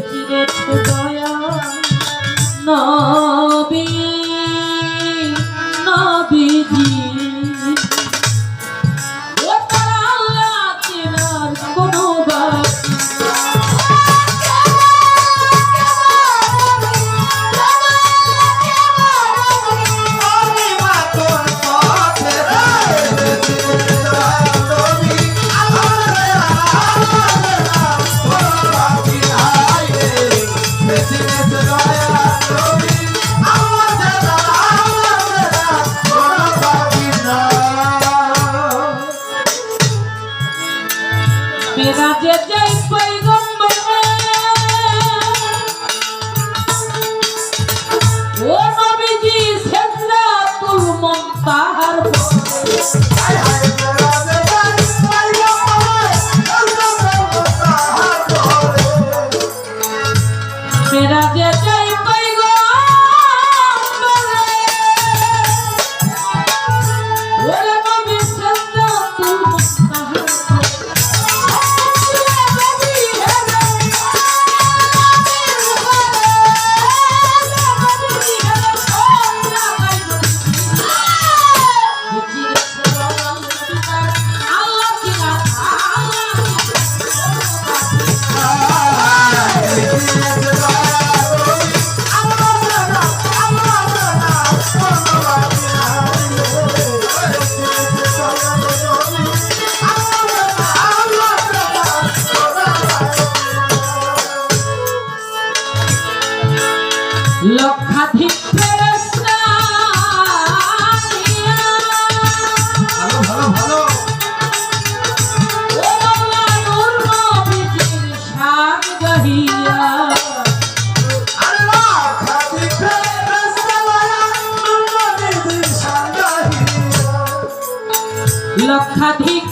চিরেছে দয়া নবী নবীজি ও তারা আল্লাহ চেনার কোনো मेरा जे जय पैगंबर ओ नबी जी सिदरातुल मुंतहा हाय हाय मेरा जे जय पैगंबर मेरा जे जय লক্ষাধিক ফেরেশতা ভালো ভালো ভালো ও মাওলা নূর নবীজির শান গাহিয়া আরে লক্ষাধিক ফেরেশতা নূর নবীজির শান গাহিয়া লক্ষাধিক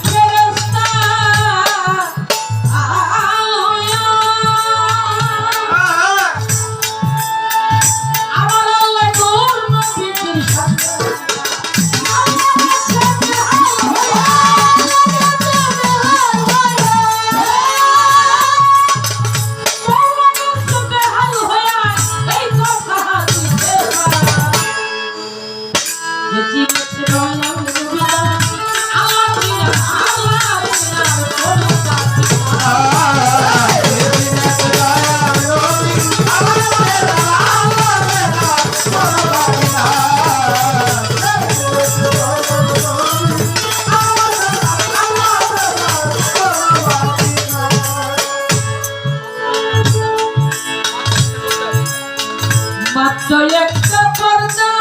মাত্র একটা পর্দা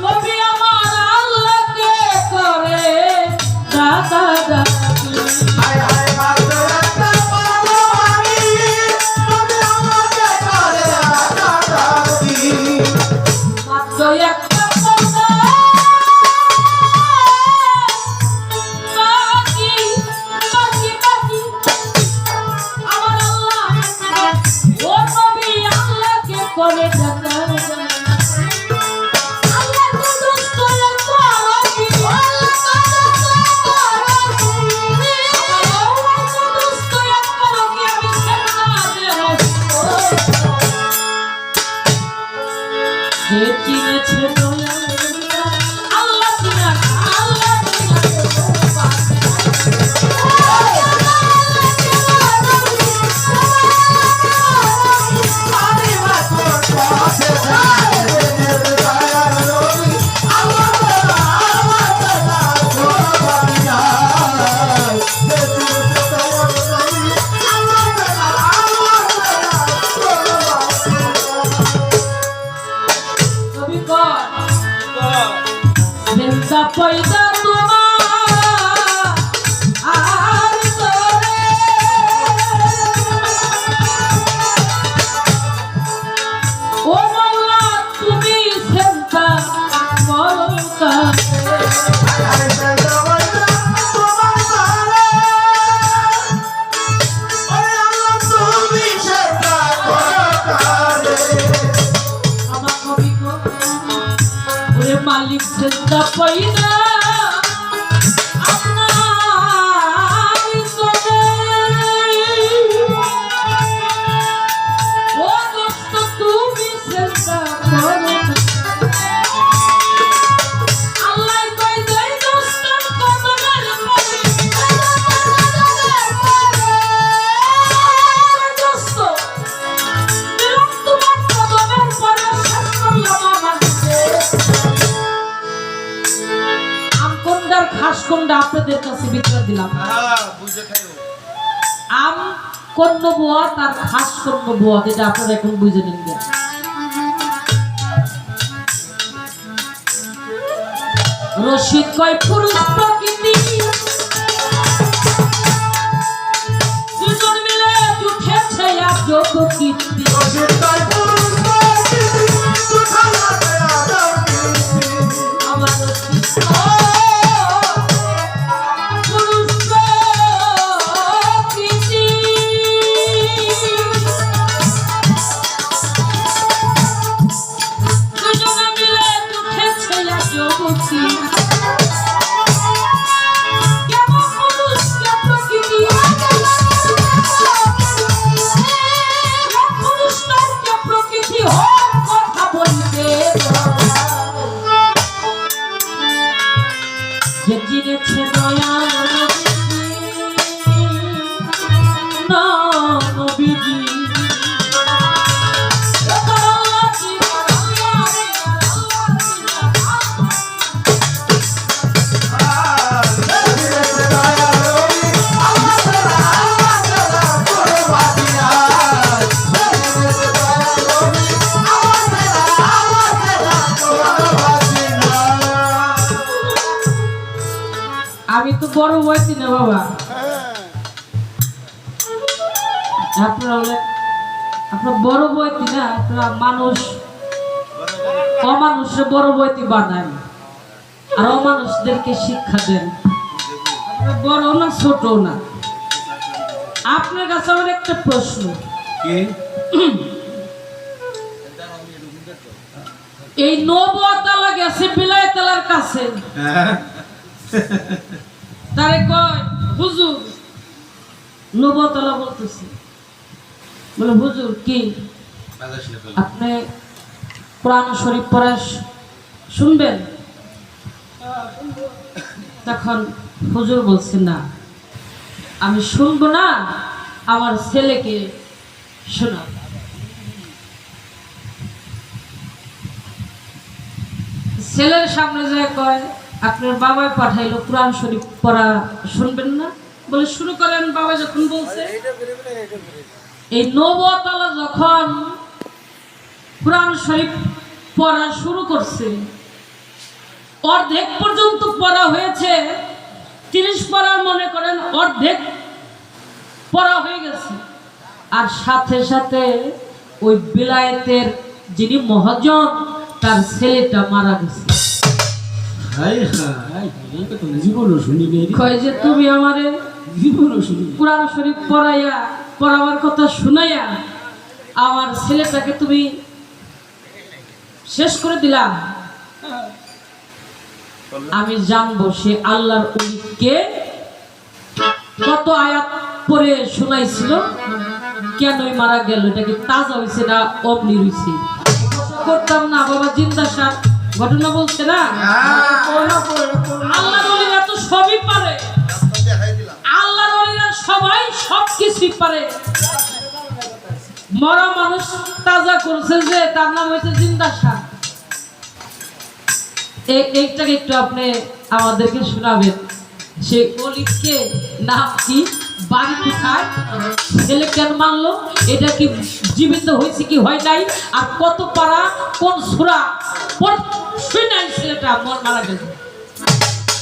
নবী আমার আল্লাহকে করে দাদা দাদি হায় হায় মাত্র একটা পর্দা নবী আমাকে করে দাদা দাদি মাত্র একটা করে জানা আল্লাহ দুষ্ট করো কি আল্লাহ দুষ্ট করো কি আমি সামনে যে চিনেছে দয়া আল্লাহ চিনা আল্লাহ पैदा तुम्हार करे ओ मौला তুমি সেন্তা মরকা মালিক সেন্তা পয়দা খাস কোনটা আপনাদের কাছে বিক্রি দিলাম। আম কোন বুয়া তার খাস কোন বুয়া, যেটা আপনারা এখন বুঝে নিন। রশিদ কয় পুরুষ প্রকৃতি দুজন মিলে উঠেছে এক যোগ কীর্তি। আমার রশিদ পুরুষ প্রকৃতি দুজন মিলে উঠেছে এক যোগ কীর্তি। আমি তো বড় বয়সী না বাবা, আপনার বড় বয়সী না, আপনারা মানুষ অমানুষের বড় বয়সী বানান আর অমানুষদেরকে শিক্ষা দেন। বড় না ছোট না। আপনার কাছে আমার একটা প্রশ্ন, এই নবতলা গেছে বিলায়তলার কাছে, তারে কয় হুজুর নবতলা বলতেছি, বলে হুজুর কি আপনি কোরআন শরীফ পড়া শুনবেন? তখন হুজুর বলছে না, আমি শুনবো না, আমার ছেলেকে শোনাব। ছেলের সামনে যায় কয় আপনার বাবাই পাঠাইলো কোরআন শরীফ পড়া শুনবেন না? বলে শুরু করেন। বাবা যখন বলছে, এই নবতলা যখন কোরআন শরীফ পড়া শুরু করছে, অর্ধেক পর্যন্ত পড়া হয়েছে, 30 পারা মনে করেন অর্ধেক পড়া হয়ে গেছে, আর সাথে সাথে ওই বিলায়েতের যিনি মহাজন তার ছেলেটা মারা গেছে। কয় যে তুমি আমারে কোরআন শরীফ পড়াবার কথা শুনাইয়া আমার ছেলেটাকে তুমি শেষ করে দিলাম। আমি জানবো সে আল্লাহর ওলিকে কত আয়াত পড়ে শোনাইছিল, কেনই মারা গেল, এটা কি তাজা হয়েছে না অমনি হয়েছে। করতাম না বাবা, জিন্দা সার ঘটনা বলছে না। আল্লাহর ওলিরা তো সবই পারে, আল্লাহর ওলিরা সবাই সবকিছু পারে। মরা মানুষ তাজা করছে যে, তার নাম হয়েছে জিন্দা সার। এইটাকে একটু আপনি আমাদেরকে শোনাবেন, সে ওলিকে নাম কি, বাড়ি কোথায়, ছেলে কেন মানলো, এটা কি জীবিত হয়েছে কি হয় নাই, আর কত পারা কোন সূরা শুনাই ছেলেটা মারা গেছে।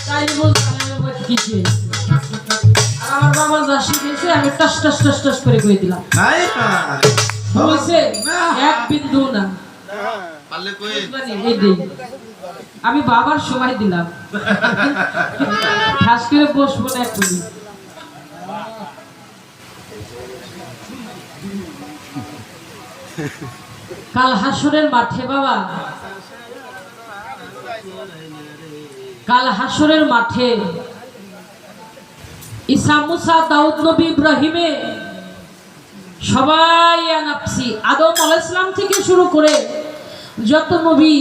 তাই বলছি আমার বাবা যা শিখেছে আমি টাস টাস টাস টাস করে কই দিলাম। হয়েছে এক বিন্দু না, আমি বাবার সময় দিলাম, খাস করে বসবো না এখনই। কাল হাসরের মাঠে বাবা, কাল হাসরের মাঠে ঈসা, মুসা, দাউদ নবী, ইব্রাহিমে সবাই নাফসি, আদম আলাইহিস সালাম থেকে শুরু করে যত নবী,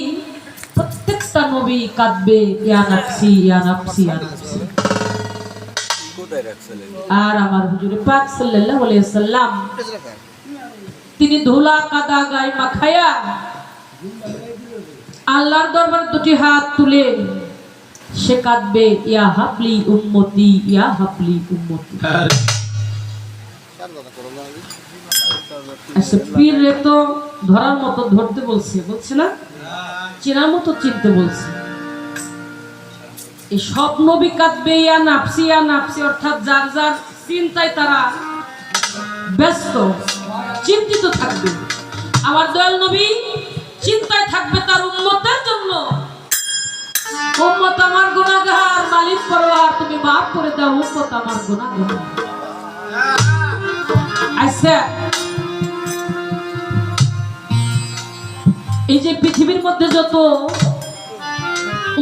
প্রত্যেকটা নবী কাঁদবে ইয়া নাফসি ইয়া নাফসি ইয়া নাফসি। আর আমার হুজুর পাক সাল্লাল্লাহু আলাইহি ওয়াসাল্লাম তিনি ধুলা কাদা গায়ে মাখায়া আল্লাহর দরবারে দুটি হাত তুলে সে কাঁদবে ইয়া হাবলি উম্মতি, ইয়া হাবলি উম্মতি। আচ্ছা, পীরে তো ধরার মতো ধরতে বলছে, বলছে না, চেনার মতো চিনতে বলছে। এই সব নবী কাঁদবে ইয়া নাফসি, ইয়া নাফসি, অর্থাৎ যার যার চিন্তায় তারা ব্যস্ত, চিন্তিত থাকবে। আমার দয়াল নবী চিন্তায় থাকবে তার উম্মতের জন্য। উম্মত আমার গুনাহগার, মালিক পরওয়ার তুমি মাফ করে দাও, উম্মত আমার গুনাহগার। আচ্ছা, এই যে পৃথিবীর মধ্যে যত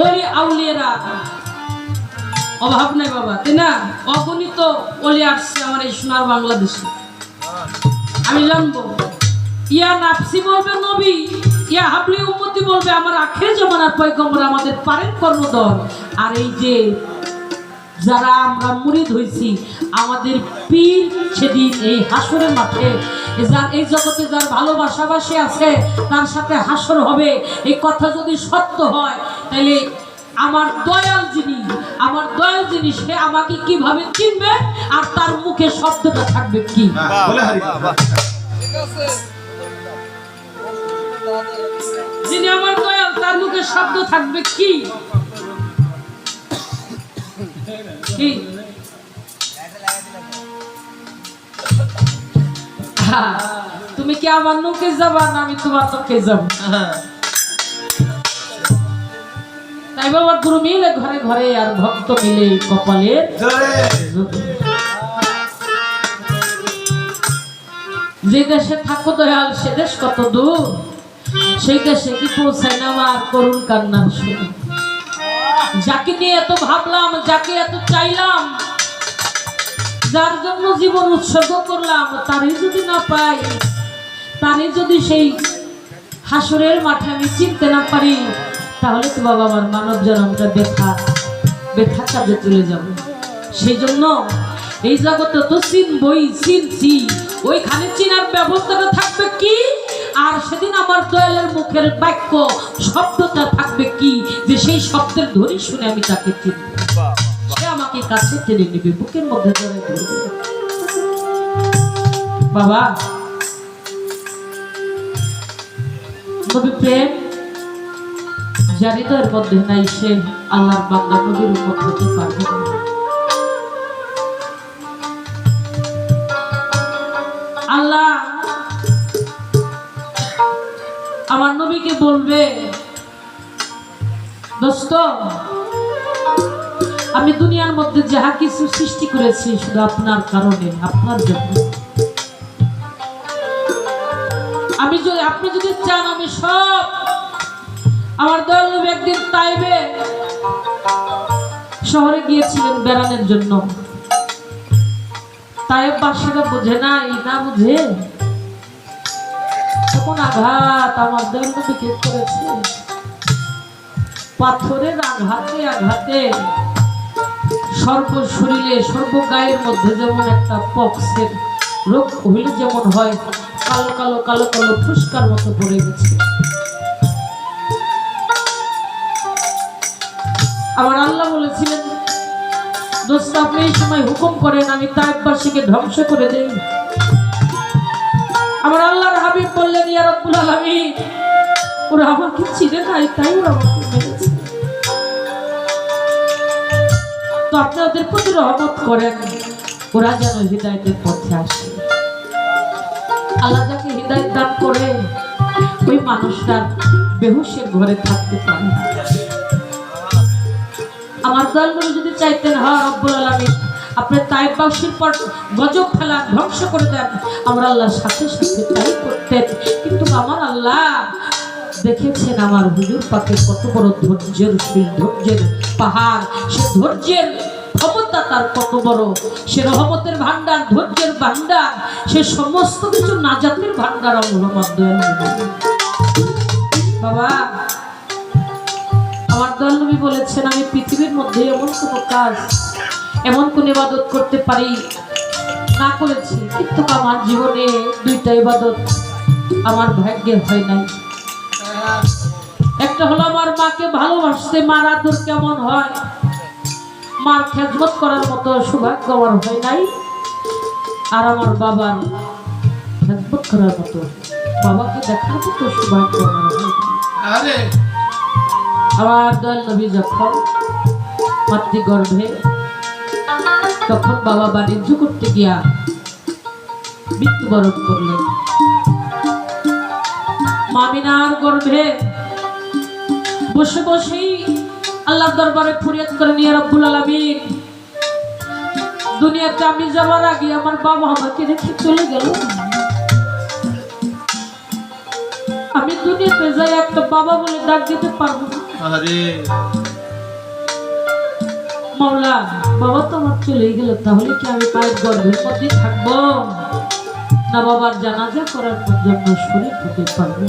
ওলি আউলিয়ারা, অভাব নাই বাবা, তাই না? অগণিত ওলি আসছে আমার এই সোনার বাংলাদেশে। আমি জানবো ইয়া নাফসি বলবে নবী, ইয়া হাবলি উম্মতি বলবে আমার আখির জামানার পয়গম্বর, আমাদের পারেন কর্ণধর। আর এই যে যারা আমরা মুরিদ হইছি, আমাদের পীর সেদিন এই হাসরের মাঠে, যার এই জগতে যার ভালোবাসাবাসী আছে তার সাথে হাসর হবে। এই কথা যদি সত্য হয় তাহলে আমার দয়াল যিনি, আমার দয়াল যিনি, সে আমাকে কিভাবে চিনবে আর তার মুখে শব্দটা থাকবে কি? যিনি আমার দয়াল তার মুখে শব্দ থাকবে কি? তুমি কি আমার মুখে যাবা না আমি তোমার মুখে যাব? তাই বাবা, গুরু মিলে ঘরে ঘরে আর ভক্ত মিলে কপালে। যে দেশে থাকো দয়াল সে দেশ কত দূর, সেই দেশে কি পৌঁছায় না আমার করুণ কান্নার সুর। যাকে নিয়ে এত ভাবলাম, যাকে এত চাইলাম, যার জন্য জীবন উৎসর্গ করলাম, তারই যদি না পাই, তারই যদি সেই হাসরের মাঠে আমি চিনতে না পারি, তাহলে তো বাবা আমার মানব জন্মটা ব্যথা কাজে চলে যাবে। সেই জন্য এই জগতে তো চিনবই, চিনছি, ওইখানে চিনার ব্যবস্থাটা থাকবে কি? আর সেদিন আমার দয়ালের মুখের বাক্য শব্দটা থাকবে কি, যে সেই শব্দের ধ্বনি শুনে আমি তাকে চিনব, সে আমাকে কাছে টেনে নেবে, বুকের মধ্যে জড়াই ধরবে। বাবা, নবী প্রেম যার হৃদয়ের মধ্যে নাই, সে আল্লাহর বান্দা নবীর উম্মত হতে পারবে না। আল্লাহ আমার নবীকে বলবে, দোস্ত আমি দুনিয়ার মধ্যে যাহা কিছু সৃষ্টি করেছি শুধু আপনার কারণে, আপনার জন্য। আমি যদি, আপনি যদি চান আমি সব, আমার দয়াল নবী একদিন তাইবে শহরে গিয়েছিলেন বেড়ানোর জন্য। তাইব বাসীরা বোঝে না, এই না বুঝে তখন আঘাত আমার দয়াল নবীকে করেছে। পাথরের আঘাতে আঘাতে সর্ব শরীরে, সর্ব গায়ের মধ্যে যেমন একটা পক্সের রোগ হইলে যেমন হয়, কালো কালো কালো কালো ফুসকার মতো পড়ে গেছে। আমার আল্লাহ বলেছিলেন, দোস্ত আপনি এই সময় হুকুম করেন আমি তাইববাসীকে ধ্বংস করে দেই। আমার আল্লাহর হাবিব বললেন, ইয়া রাব্বুল আলামিন, ওরা আমাকে চিনে নাই তাই ওরা আমাকে মেরেছে, তো আপনি ওদের প্রতি রহমত করেন, ওরা যেন হিদায়াতের পথে আসে। আল্লাহ যাকে হিদায়াত দান করে ওই মানুষটা বেহুশের ঘরে থাকতে পারে না। আমার দয়ালগুলো যদি চাইতেন, হ্যাঁ রব্বুল আলামিন আপনি তাইববাসীর পর গজব ফেলা ধ্বংস করে দেন, আমরা আল্লাহর সাথে সাথে তাই করতেন। কিন্তু আমার আল্লাহ দেখেছেন আমার হুজুর পাকে কত বড় ধৈর্যের, সেই ধৈর্যের পাহাড়, সে ধৈর্যের ক্ষমতা তার কত বড়, সে রহমতের ভান্ডার, ধৈর্যের ভান্ডার, সে সমস্ত কিছু নাজাতের ভান্ডার মোহাম্মদ দয়াল নবী। বাবা, আমার দয়াল নবী বলেছেন, আমি পৃথিবীর মধ্যে এমন কোন কাজ, এমন কোন ইবাদত করতে পারি না করেছি, কিন্তু আমার জীবনে দুইটা ইবাদত আমার ভাগ্যে হয় নাই। একটা হলো আমার মাকে ভালোবাসতে, মার আদর কেমন হয়, মার খেদমত করার মতো সৌভাগ্য আমার হয় নাই, আর আমার বাবার খেদমত করার মতো, বাবাকে দেখার মতো সৌভাগ্য আমার হয় নাই। আমার দয়াল নবী যখন মাতৃগর্ভে, তখন বাবা বাণিজ্য করতে গিয়া মৃত্যুবরণ করলেন। মামিনার গর্ভে বসে বসেই আল্লাহ দরবারে ফরিয়াদ করে নিয়ে রব্বুল আলামিন, দুনিয়াতে আমি যাওয়ার আগে আমার বাবা আমাকে রেখে চলে গেল, আমি দুনিয়াতে যাই একটা বাবা বলে ডাক দিতে পারবো না। মাওলা, বাবা তো আমার চলেই গেল, তাহলে কি আমি পায়ের গর্ভের মধ্যে থাকবো না বাবার জানাজা করার জন্য শরীর হতে পারবো?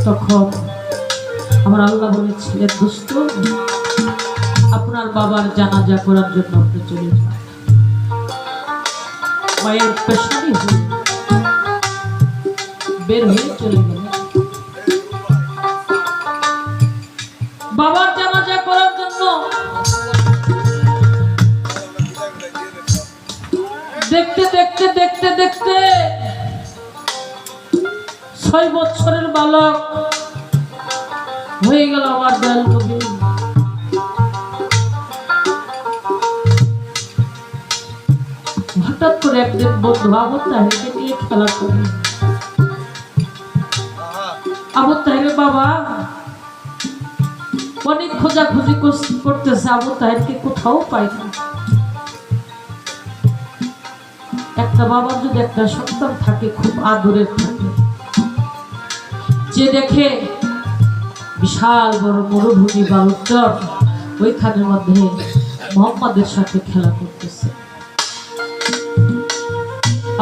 তখন আমার আল্লাহ বলেছিলেন, দোস্ত, আপনার বাবার জানাজা করার জন্য আপনি চলে যান। মায়ের পেশানি হয়ে বের হয়ে চলে গেল বাবার জানাজা করার জন্য। দেখতে দেখতে দেখতে দেখতে 6 বছরের বালক হয়ে গেল আমার দয়াল নবী। হঠাৎ করে একদিন বন্ধু আবু তাহেরকে নিয়ে খেলা করে। আবু তাহের বাবা অনেক খোঁজাখুঁজি করতেছে, আবু তাহেরকে কোথাও পায় না। একটা বাবার যদি একটা সন্তান থাকে, খুব আদরের থাকে, যে দেখে বিশাল বড় মরুভূমি বা উত্তর, ওইখানের মধ্যে মোহাম্মদের সাথে খেলা করতেছে।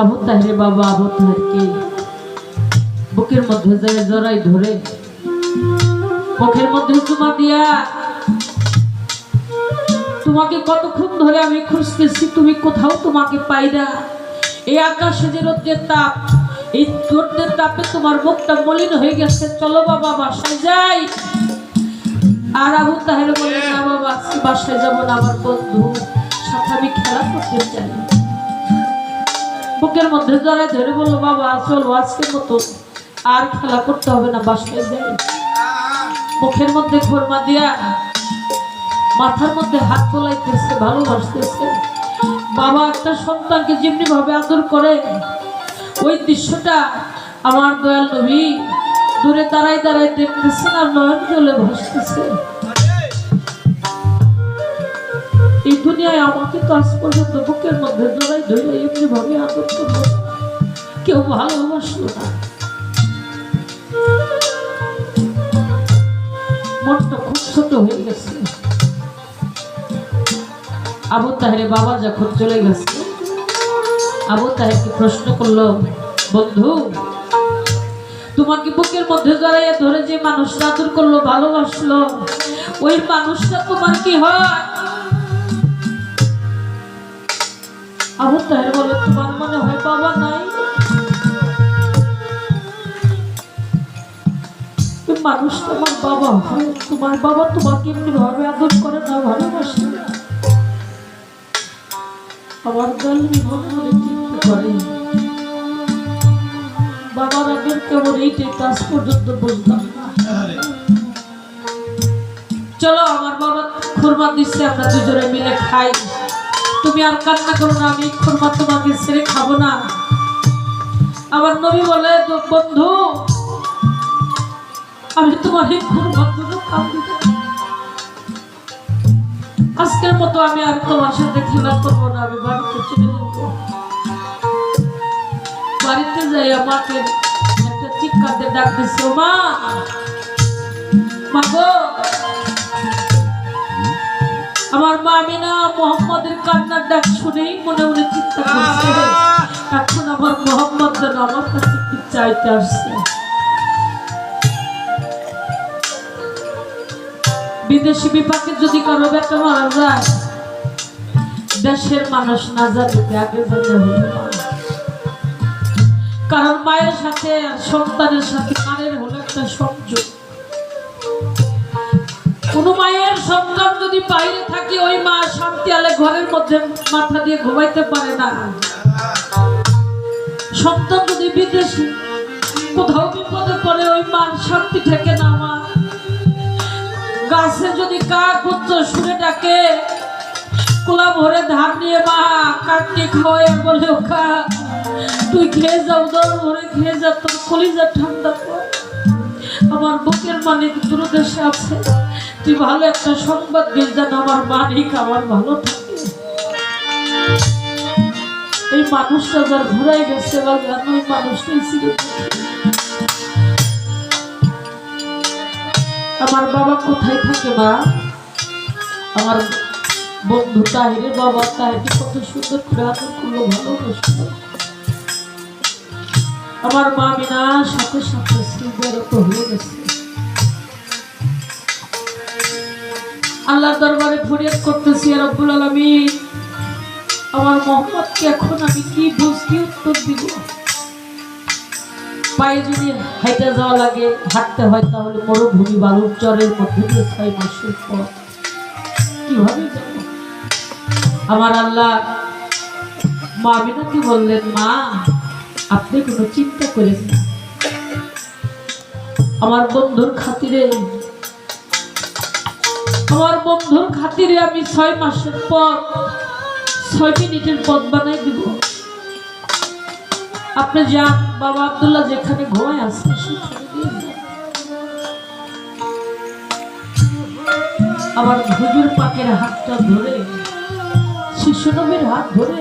আবু তাহের বাবা আবু তাহেরকে বুকের মধ্যে যায় জড়াই ধরে, মুখের মধ্যে চুমা দিয়া, তোমাকে কতক্ষণ ধরে আমি খুঁজতেছি, তুমি কোথাও তোমাকে পাই না। এই আকাশে যে রোদ্রের তাপ, এই রোদ্রের তাপে তোমার মুখটা মলিন হয়ে গেছে, চলো বাবা বাসায় যাই। আর আবু তাহের বলে, না বাবা, আজকে বাসায় যাবো না, আমার বন্ধু সাথে আমি খেলা করতে চাই। বুকের মধ্যে জড়াই ধরে বললো, বাবা চলো, আজকের মতো আর খেলা করতে হবে না, বাসায় যাই। মুখের মধ্যে খোরমা দিয়া, মাথার মধ্যে হাত তোলাইতেছে, ভালোবাসতেছে। বাবা একটা সন্তানকে যেমনি ভাবে আদর করে, ওই দৃশ্যটা আমার দয়াল নবী দূরে দাঁড়ায় দাঁড়ায় দেখতেছেন আর নয়ন জলে ভাসতেছে। এই দুনিয়ায় আমাকে তো আজ পর্যন্ত বুকের মধ্যে জড়াই ধরে এমনি ভাবে আদর করলো, কেউ ভালোবাসলো না। মনটা খুব ছোট হয়ে গেছে। আবু তাহের বাবা যখন চলে গেছে, আবু তাহেরকে প্রশ্ন করলো, বন্ধু, তোমাকে বুকের মধ্যে জড়াইয়া ধরে যে মানুষটা আদর করলো, ভালোবাসলো, ওই মানুষটা তোমার কি হয়? আবু তাহের বলে, তোমার মনে হয় বাবা নাই? মানুষটা আমার বাবা হয়। তোমার বাবা তোমাকে এমনি ভাবে আদর করে না, ভালোবাসে না। আমার দল করে বাবার আগের কেমন এইটাই কাজ পর্যন্ত বুঝলাম না। চলো, আমার বাবা খুরমা দিচ্ছে, আমরা দুজনে মিলে খাই, তুমি আর কান্না করো না, আমি খুরমা তোমাকে ছেড়ে খাবো না। আমার নবী বলে, বন্ধু, আমি তোমার এই খুরমার জন্য কাঁদি। আজকের মতো আমি আর তোমার সাথে খেলা করবো না, আমি বাড়িতে চলে যাবো। বাড়িতে যাই আমাকে একটা চিৎকার দিয়ে ডাক দিচ্ছে, মা, মা গো। আমার মা আমিনা মোহাম্মদের কান্নার ডাক শুনেই মনে মনে চিন্তা করছে, এখন আমার মোহাম্মদ যেন আমার কাছে কি চাইতে আসছে। বিদেশি বিপাকে যদি কারো বেটা মারা যায়, দেশের মানুষ না জানতে আগে জানতে হবে, কারণ মায়ের সাথে সন্তানের সাথে মায়ের হলো একটা সংযোগ। কোনো মায়ের সন্তান যদি বাইরে থাকে ওই মা শান্তি আলে ঘরের মধ্যে মাথা দিয়ে ঘুমাইতে পারে না। সন্তান যদি বিদেশে কোথাও বিপদে পড়ে ওই মার শান্তি থাকে না। মা গাছে যদি কাক উচ্চ সুরে ডাকে কোলা ভরে ধান নিয়ে মা কাককে খাওয়াই বলে খা তুই খেয়ে যাও, দর ভরে খেয়ে যা, তোর কলিজা ঠান্ডা কর। আমার বুকের মানিক দূরদেশে আছে, তুই ভালো একটা সংবাদ দিস যেন আমার মানিক আমার ভালো থাকে। এই মানুষটা যার ঘুরাই গেছে বা যেন ওই মানুষটাই ছিল। আমার বাবা কোথায় থাকে মা? আমার বন্ধু তাহিরের বাবা তাহিরকে কত সুন্দর করে আদর করলো, ভালোবাসলো। আমার মা মিনার সাথে সাথে বেরোত হয়ে গেছে। আল্লাহর দরবারে ফরিয়াদ করতেছি, ইয়া রব্বুল আলামিন আমার মোহাম্মদকে এখন আমি কি বুঝ কি উত্তর দিব? পায়ে যদি হাইটে যাওয়া লাগে, হাঁটতে হয়, তাহলে মরুভূমি বালুর চরের মধ্যে দিয়ে 6 মাসের পর কিভাবে যাব? আমার আল্লাহ মা আমিনাকে বললেন, মা আপনি কোনো চিন্তা করেন না, আমার বন্ধুর খাতিরে আমি 6 মাসের পর 6 মিনিটের পথ বানাই দিব। আপনি যান, বাবা আব্দুল্লাহ যেখানে ঘুমায় আছে সেখানে দিয়ে যান। আমার হুজুর পাকের হাতটা ধরে, শিশু নবীর হাত ধরে